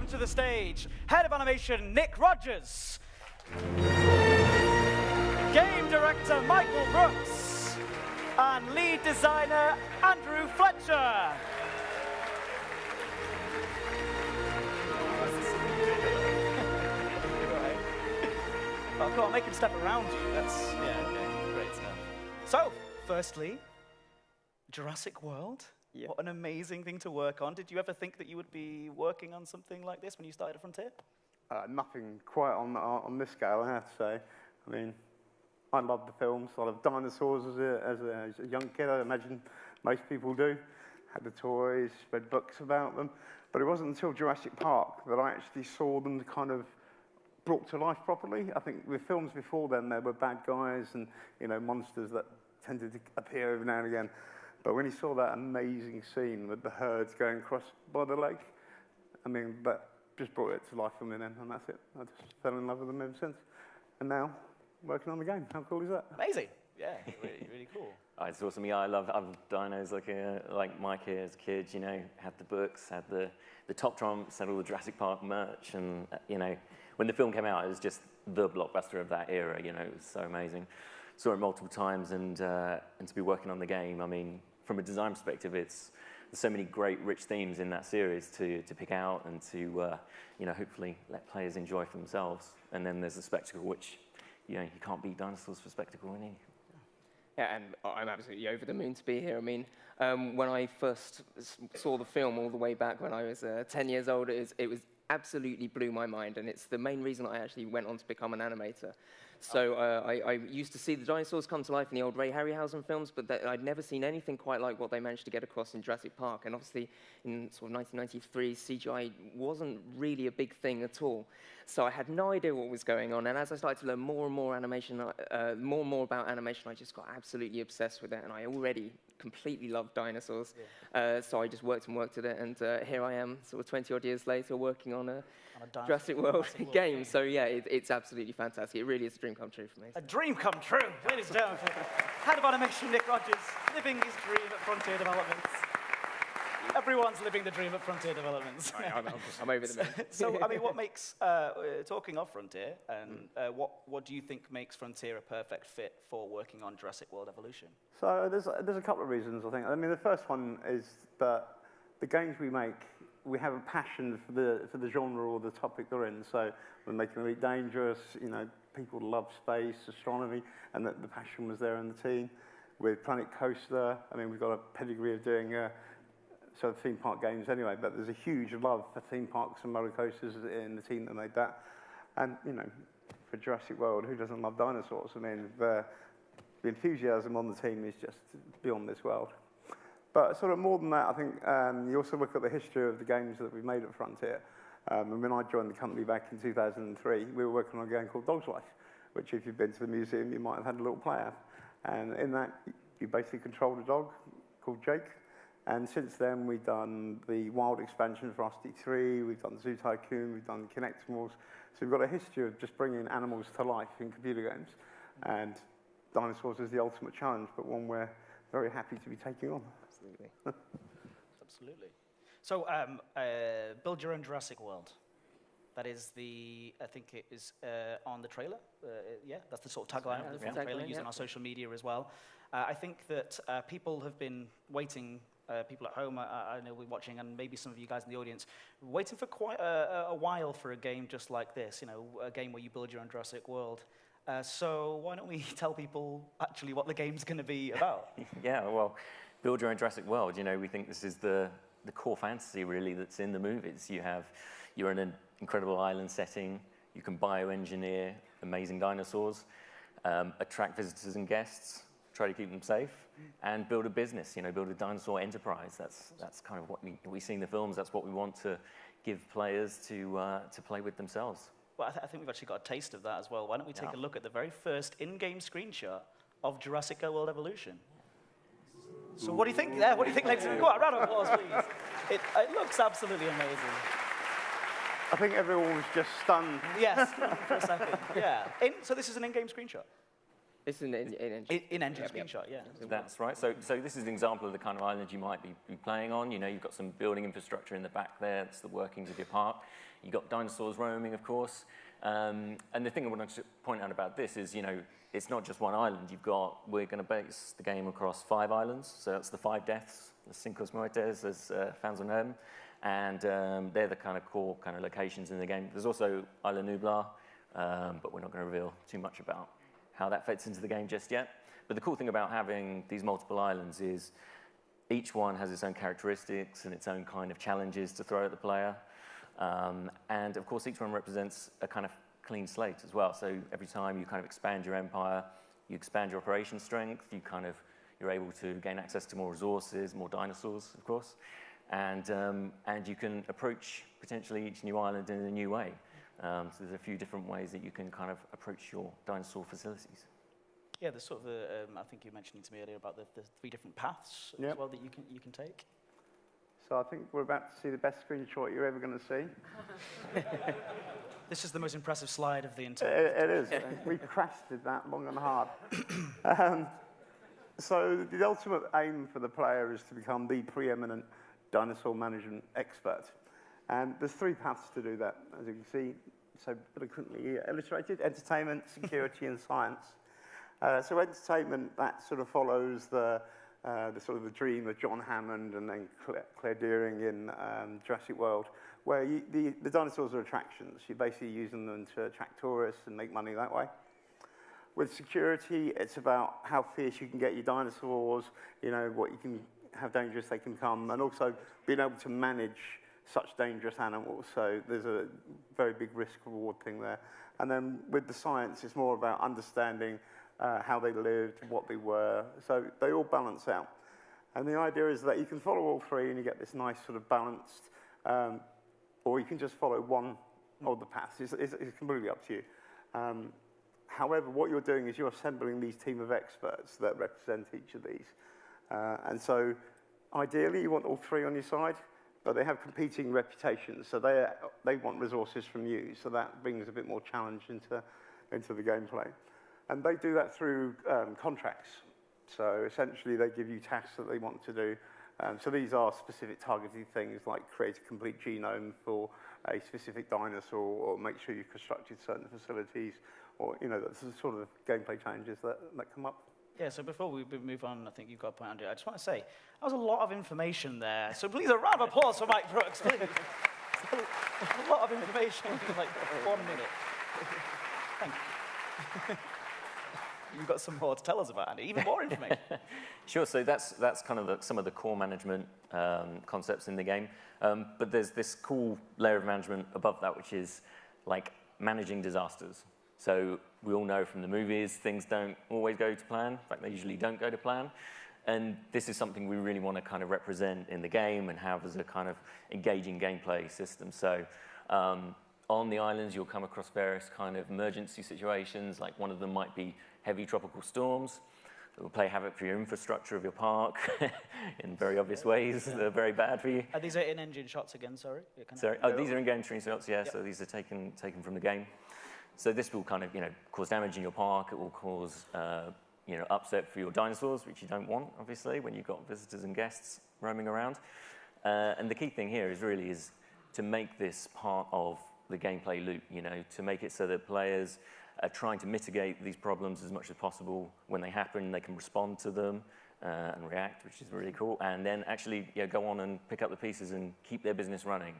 welcome to the stage, Head of Animation Nick Rogers, Game Director Michael Brooks, and Lead Designer Andrew Fletcher. Oh, come on, make him step around you. That's, yeah, okay, great stuff. So, firstly, Jurassic World. Yep. What an amazing thing to work on. Did you ever think that you would be working on something like this when you started at Frontier? Nothing quite on this scale, I have to say. I mean, I love the films. I love dinosaurs as a young kid, I imagine most people do. Had the toys, read books about them. But it wasn't until Jurassic Park that I actually saw them kind of brought to life properly. I think with films before then, there were bad guys and monsters that tended to appear every now and again. But when you saw that amazing scene with the herds going across by the lake, I mean, that just brought it to life for me then, and that's it. I just fell in love with them ever since. And now, working on the game. How cool is that? Amazing. Yeah, really, really cool. Oh, it's awesome. Yeah, I love dinos like Mike here as a kid, had the books, had the top trumps, had all the Jurassic Park merch, and, when the film came out, it was just the blockbuster of that era, it was so amazing. Saw it multiple times, and to be working on the game, I mean, from a design perspective, there's so many great, rich themes in that series to pick out and to, hopefully let players enjoy for themselves. And then there's the spectacle, which, you can't beat dinosaurs for spectacle, can you? Yeah, and I'm absolutely over the moon to be here. I mean, when I first saw the film all the way back when I was 10 years old, it was absolutely blew my mind, and it's the main reason I actually went on to become an animator. So I used to see the dinosaurs come to life in the old Ray Harryhausen films, but I'd never seen anything quite like what they managed to get across in Jurassic Park. And obviously, in sort of 1993, CGI wasn't really a big thing at all. So I had no idea what was going on. And as I started to learn more and more animation, more and more about animation, I just got absolutely obsessed with it. And I already completely loved dinosaurs. Yeah. So I just worked and worked at it. And here I am, sort of 20-odd years later, working on a Jurassic World game. So yeah, it's absolutely fantastic. It really is a dream come true for me. A dream come true, ladies and gentlemen. Head of Animation Nick Rogers, living his dream at Frontier Developments. Everyone's living the dream at Frontier Developments. I'm over the moon. So, I mean, what makes, talking of Frontier, and what do you think makes Frontier a perfect fit for working on Jurassic World Evolution? So there's a couple of reasons, I think. I mean, the first one is that the games we make, we have a passion for the genre or the topic they're in. So we're making Elite Dangerous, people love space, astronomy, and the passion was there in the team. With Planet Coaster, I mean, we've got a pedigree of doing theme park games anyway, but there's a huge love for theme parks and roller coasters in the team that made that. And, for Jurassic World, who doesn't love dinosaurs? I mean, the enthusiasm on the team is just beyond this world. But sort of more than that, I think you also look at the history of the games that we've made at Frontier. And when I joined the company back in 2003, we were working on a game called Dog's Life, which if you've been to the museum, you might have had a little play at. And in that, you basically controlled a dog called Jake. And since then, we've done the Wild expansion for Rusty 3, we've done Zoo Tycoon, we've done Kinectimals. So we've got a history of just bringing animals to life in computer games. And dinosaurs is the ultimate challenge, but one we're very happy to be taking on. Absolutely. Absolutely. So, build your own Jurassic World. That is I think it is on the trailer. Yeah, that's the sort of tagline of the film trailer, used on our social media as well. I think that people have been waiting, people at home, I know we're watching, and maybe some of you guys in the audience, waiting for quite a while for a game just like this, a game where you build your own Jurassic World. So why don't we tell people actually what the game's going to be about? Yeah, well, build your own Jurassic World. We think this is the core fantasy, really, that's in the movies. You're in an incredible island setting. You can bioengineer amazing dinosaurs, attract visitors and guests, try to keep them safe, and build a business. Build a dinosaur enterprise. That's kind of what we see in the films. That's what we want to give players to play with themselves. Well, I think we've actually got a taste of that as well. Why don't we take a look at the very first in-game screenshot of Jurassic World Evolution? So what do you think there? What do you think, ladies and gentlemen? Go on, round of applause, please. It looks absolutely amazing. I think everyone was just stunned. Yes, for a second. Yeah. So this is an in-game screenshot. It's in engine. In engine screenshot, yeah. That's right. So this is an example of the kind of island you might be playing on. You know, you've got some building infrastructure in the back there. That's the workings of your park. You've got dinosaurs roaming, of course. And the thing I want to point out about this is, you know, it's not just one island. We're going to base the game across 5 islands. So that's the 5 deaths, the Cinco Muertes, as fans will know them. And they're the kind of core kind of locations in the game. There's also Isla Nublar, but we're not going to reveal too much about how that fits into the game just yet. But the cool thing about having these multiple islands is each one has its own characteristics and its own kind of challenges to throw at the player. And of course, each one represents a kind of clean slate as well. So every time you kind of expand your empire, you expand your operation strength, you're able to gain access to more resources, more dinosaurs, of course. And you can approach potentially each new island in a new way. So there's a few different ways that you can kind of approach your dinosaur facilities. Yeah, there's sort of I think you mentioned to me earlier about the 3 different paths as well that you can take. So I think we're about to see the best screenshot you're ever going to see. This is the most impressive slide of the entire... It is. We crafted that long and hard. So the ultimate aim for the player is to become the preeminent dinosaur management expert. And there's 3 paths to do that, as you can see, so eloquently illustrated: entertainment, security, and science. So entertainment, that sort of follows the sort of the dream of John Hammond and then Claire Dearing in Jurassic World, where the dinosaurs are attractions. You're basically using them to attract tourists and make money that way. With security, it's about how fierce you can get your dinosaurs, you know, how dangerous they can become, and also being able to manage such dangerous animals. So there's a very big risk-reward thing there. And then with the science, it's more about understanding how they lived, what they were. So they all balance out. And the idea is that you can follow all 3 and you get this nice sort of balanced, or you can just follow one of the paths. It's completely up to you. However, what you're doing is you're assembling these team of experts that represent each of these. And so ideally, you want all 3 on your side, but they have competing reputations. So they want resources from you. So that brings a bit more challenge into the gameplay. And they do that through contracts. So essentially, they give you tasks that they want to do. So these are specific targeted things like create a complete genome for a specific dinosaur, or make sure you've constructed certain facilities, or, you know, that's the sort of gameplay challenges that come up. Yeah, so before we move on, I think you've got a point, Andrew. I just want to say, that was a lot of information there. So please, a round of applause for Mike Brooks, please. A lot of information in like 1 minute. Thank you. You've got some more to tell us about, Andy, even more information. Sure, so that's kind of some of the core management concepts in the game. But there's this cool layer of management above that, which is like managing disasters. So we all know from the movies, things don't always go to plan. In fact, they usually don't go to plan. And this is something we really want to kind of represent in the game and have as a kind of engaging gameplay system. So on the islands, you'll come across various kind of emergency situations. Like one of them might be heavy tropical storms that will play havoc for your infrastructure of your park in very obvious ways. They're very bad for you. These are in-engine shots again, sorry? Sorry, these are in-game screenshots, yeah, yep. So these are taken from the game. So this will kind of, cause damage in your park. It will cause, upset for your dinosaurs, which you don't want, obviously, when you've got visitors and guests roaming around. And the key thing here is to make this part of the gameplay loop, to make it so that players are trying to mitigate these problems as much as possible. When they happen, they can respond to them and react, which is really cool. And then actually go on and pick up the pieces and keep their business running.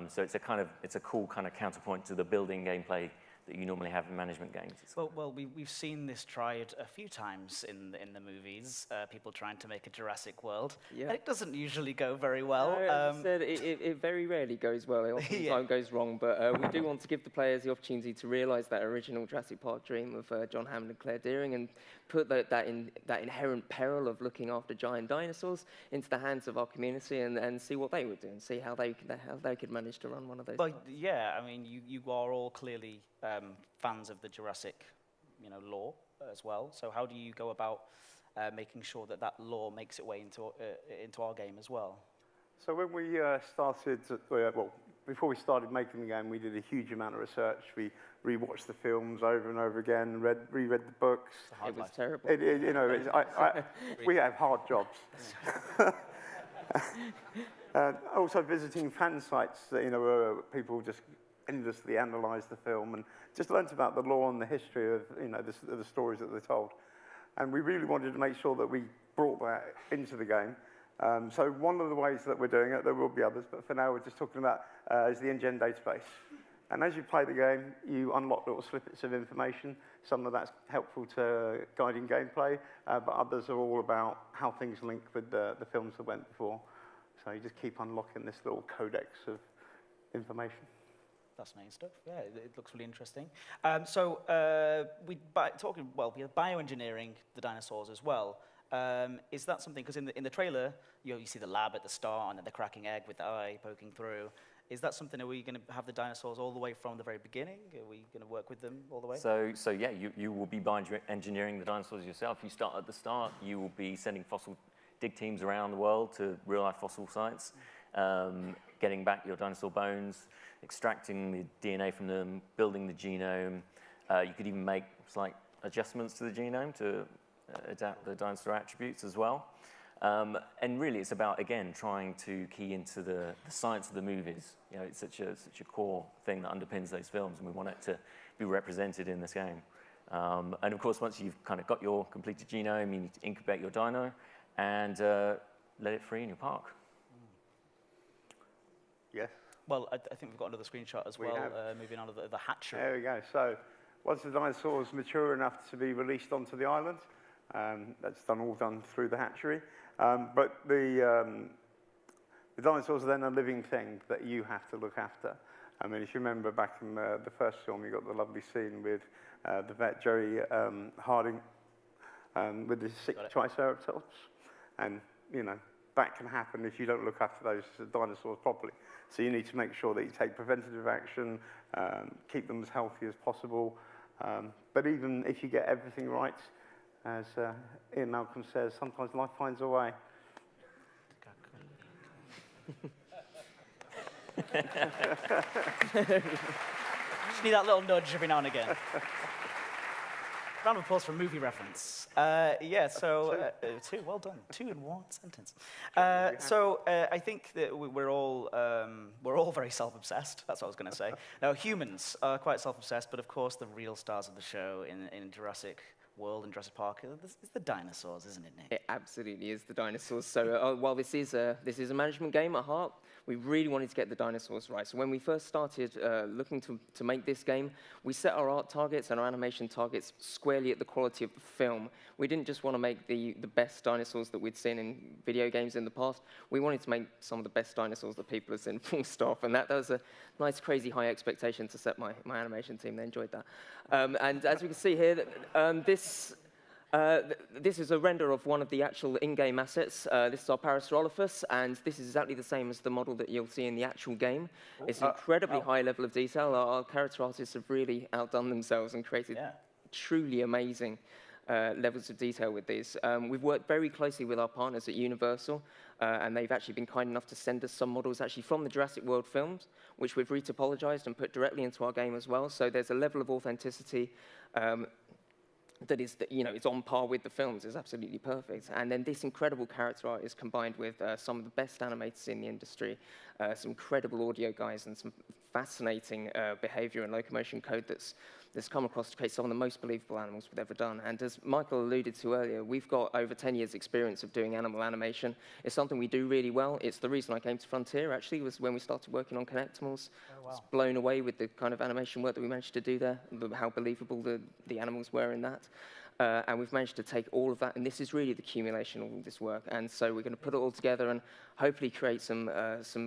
So it's a cool kind of counterpoint to the building gameplay that you normally have in management games. Well, we've seen this tried a few times in the movies, people trying to make a Jurassic World, and it doesn't usually go very well. No, as I said, it very rarely goes well. It often goes wrong, but we do want to give the players the opportunity to realise that original Jurassic Park dream of John Hammond and Claire Dearing, and put that inherent peril of looking after giant dinosaurs into the hands of our community, and see what they would do, and see how they could manage to run one of those. Well, yeah, I mean, you are all clearly fans of the Jurassic, lore as well. So how do you go about making sure that lore makes its way into our game as well? So when we started, before we started making the game, we did a huge amount of research. We rewatched the films over and over again, reread the books. It was terrible. You know, we have hard jobs. Also visiting fan sites, you know, where people just endlessly analysed the film and just learnt about the lore and the history of, you know, the stories that they told. And we really wanted to make sure that we brought that into the game. So one of the ways that we're doing it, there will be others, but for now we're just talking about is the InGen database. And as you play the game, you unlock little snippets of information. Some of that's helpful to guiding gameplay, but others are all about how things link with the films that went before. So you just keep unlocking this little codex of information. Fascinating stuff. Yeah, it looks really interesting. So we're bioengineering the dinosaurs as well. Is that something, because in the trailer, you see the lab at the start and then the cracking egg with the eye poking through. Is that something, are we going to have the dinosaurs all the way from the very beginning? Are we going to work with them all the way? So yeah, you will be bioengineering the dinosaurs yourself. You start at the start. You will be sending fossil dig teams around the world to real-life fossil sites, getting back your dinosaur bones, extracting the DNA from them, building the genome. You could even make slight adjustments to the genome to adapt the dinosaur attributes as well. And really, it's about, again, trying to key into the science of the movies. You know, it's such a core thing that underpins those films, and we want it to be represented in this game. And of course, once you've kind of got your completed genome, you need to incubate your dino and let it free in your park. Yes. Well, I think we've got another screenshot as well, moving on to the hatchery. There we go. So once the dinosaurs mature enough to be released onto the island, that's all done through the hatchery. But the dinosaurs are then a living thing that you have to look after. I mean, if you remember back in the first film, you got the lovely scene with the vet, Jerry Harding, with the sick Triceratops. And, you know, that can happen if you don't look after those dinosaurs properly. So you need to make sure that you take preventative action, keep them as healthy as possible. But even if you get everything right, as Ian Malcolm says, sometimes life finds a way. Just need that little nudge every now and again. Round of applause for movie reference. Yeah, so two, well done. 2 in 1 sentence. I think that we're all very self-obsessed. That's what I was going to say. Now, humans are quite self-obsessed, but of course, the real stars of the show in Jurassic World and Jurassic Park is the dinosaurs, isn't it, Nick? It absolutely is the dinosaurs. So while this is a management game at heart, we really wanted to get the dinosaurs right. So when we first started looking to make this game, we set our art targets and our animation targets squarely at the quality of the film. We didn't just want to make the best dinosaurs that we'd seen in video games in the past. We wanted to make some of the best dinosaurs that people have seen, full stop. And that was a nice, crazy high expectation to set my animation team. They enjoyed that. And as we can see here, this is a render of one of the actual in-game assets. This is our Parasaurolophus, and this is exactly the same as the model that you'll see in the actual game. It's an incredibly high level of detail. Our character artists have really outdone themselves and created truly amazing levels of detail with these. We've worked very closely with our partners at Universal, and they've actually been kind enough to send us some models actually from the Jurassic World films, which we've retopologized and put directly into our game as well. So there's a level of authenticity that is, it's on par with the films. It's absolutely perfect. And then this incredible character art is combined with some of the best animators in the industry, some incredible audio guys, and some fascinating behavior and locomotion code that's come across to create some of the most believable animals we've ever done. And as Michael alluded to earlier, we've got over 10 years' experience of doing animal animation. It's something we do really well. It's the reason I came to Frontier, actually, was when we started working on Connectimals. I was blown away with the kind of animation work that we managed to do there, how believable the animals were in that. And we've managed to take all of that, and this is really the accumulation of all this work. And so we're going to put it all together and hopefully create some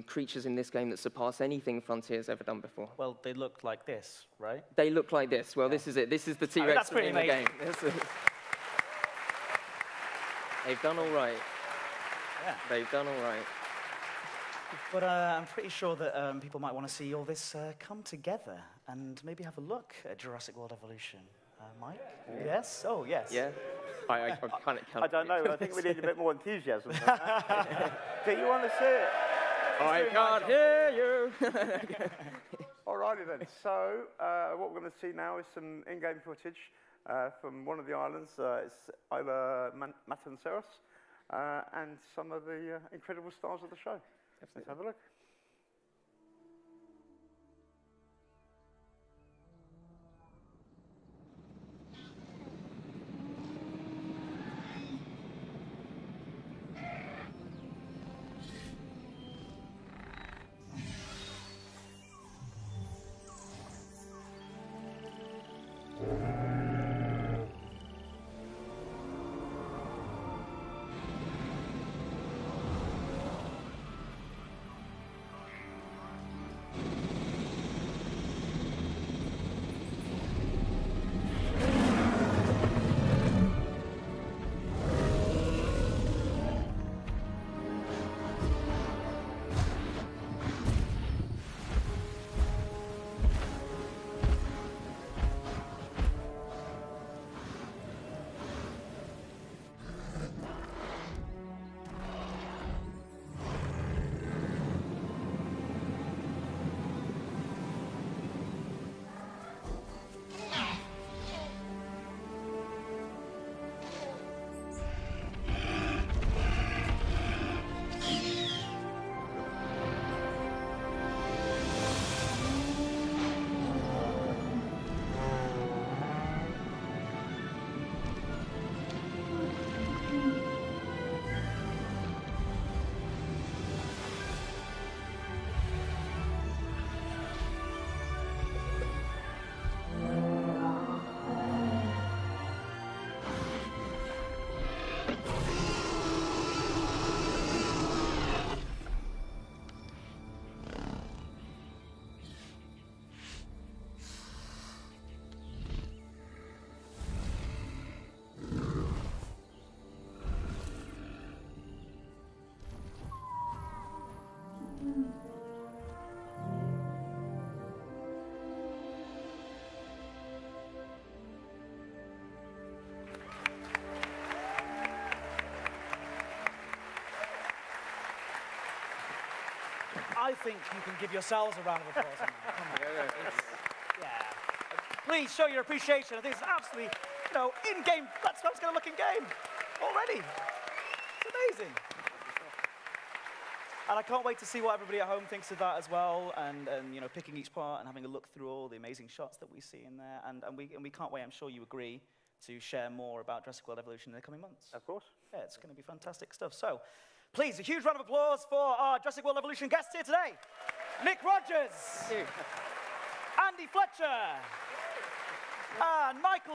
creatures in this game that surpass anything Frontier's ever done before. Well, they look like this, right? They look like this. Well, this is it. This is the T-Rex that's pretty in the game. They've done all right. Yeah. They've done all right. But I'm pretty sure that people might want to see all this come together and maybe have a look at Jurassic World Evolution. Mike? Yes? Oh, yes. Yeah. I kind of I don't know. I think we need a bit more enthusiasm. Do you want to see it? I can't hear you. Alrighty then. So what we're going to see now is some in-game footage from one of the islands. It's Isla Matanceros, and some of the incredible stars of the show. Let's have a look. I think you can give yourselves a round of applause on that. Come on. Yeah. Please show your appreciation. I think it's absolutely, in-game. That's how it's going to look in-game already. It's amazing. And I can't wait to see what everybody at home thinks of that as well, and picking each part and having a look through all the amazing shots that we see in there. And we can't wait, I'm sure you agree, to share more about Jurassic World Evolution in the coming months. Of course. Yeah, it's going to be fantastic stuff. So, please, a huge round of applause for our Jurassic World Evolution guests here today. Nick Rogers, Andy Fletcher, and Michael